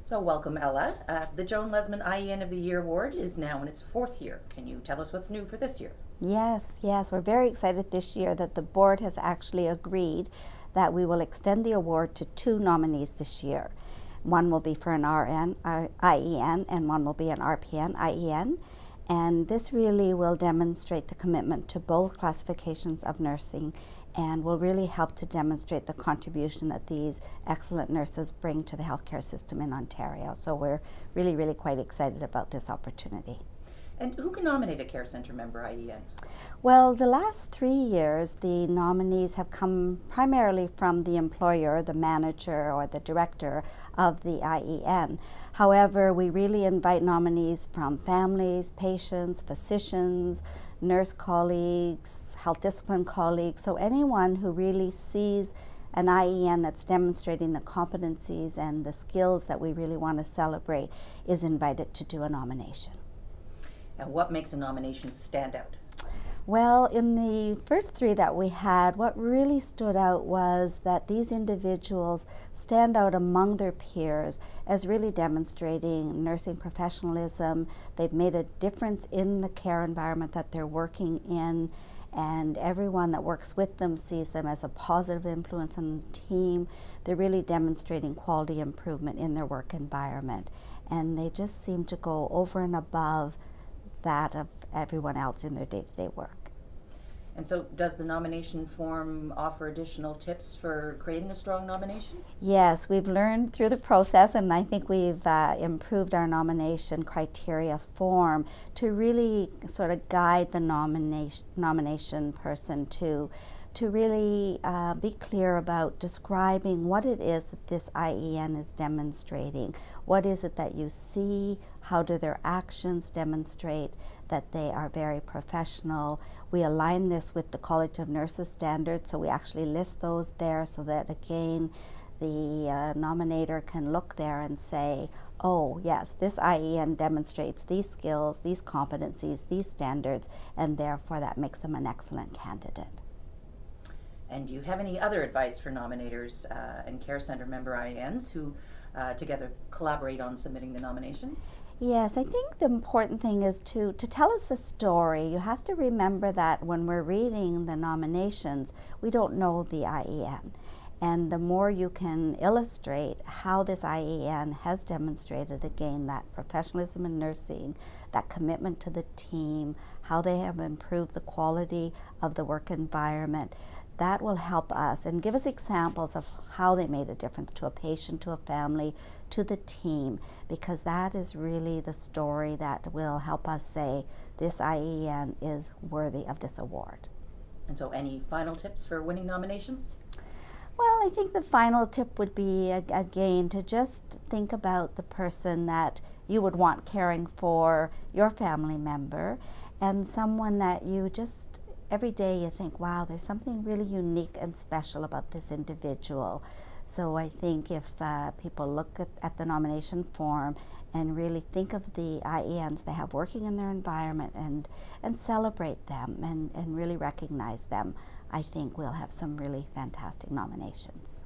So welcome, Ella. The Joan Lesmond IEN of the Year Award is now in its fourth year. Can you tell us what's new for this year? Yes, we're very excited this year that the board has actually agreed that we will extend the award to two nominees this year. One will be for an IEN and one will be an RPN IEN. And this really will demonstrate the commitment to both classifications of nursing and will really help to demonstrate the contribution that these excellent nurses bring to the healthcare system in Ontario. So we're really quite excited about this opportunity. And who can nominate a Care Centre member IEN? Well, the last 3 years, the nominees have come primarily from the employer, the manager, or the director of the IEN. However, we really invite nominees from families, patients, physicians, nurse colleagues, health discipline colleagues, so anyone who really sees an IEN that's demonstrating the competencies and the skills that we really want to celebrate is invited to do a nomination. And what makes a nomination stand out? Well, in the first three that we had, what really stood out was that these individuals stand out among their peers as really demonstrating nursing professionalism. They've made a difference in the care environment that they're working in, and everyone that works with them sees them as a positive influence on the team. They're really demonstrating quality improvement in their work environment, and they just seem to go over and above that of everyone else in their day-to-day work. And so does the nomination form offer additional tips for creating a strong nomination? Yes, we've learned through the process, and I think we've improved our nomination criteria form to really sort of guide the nomination person to really be clear about describing what it is that this IEN is demonstrating. What is it that you see? How do their actions demonstrate that they are very professional? We align this with the College of Nurses standards, so we actually list those there so that, again, the nominator can look there and say, oh yes, this IEN demonstrates these skills, these competencies, these standards, and therefore that makes them an excellent candidate. And do you have any other advice for nominators and Care Centre member IENs who together collaborate on submitting the nominations? Yes, I think the important thing is to tell us a story. You have to remember that when we're reading the nominations, we don't know the IEN. And the more you can illustrate how this IEN has demonstrated, again, that professionalism in nursing, that commitment to the team, how they have improved the quality of the work environment, that will help us and give us examples of how they made a difference to a patient, to a family, to the team, because that is really the story that will help us say this IEN is worthy of this award. And so any final tips for winning nominations? Well, I think the final tip would be, again, to just think about the person that you would want caring for your family member, and someone that you just every day you think, wow, there's something really unique and special about this individual. So I think if people look at the nomination form and really think of the IENs they have working in their environment and celebrate them and really recognize them, I think we'll have some really fantastic nominations.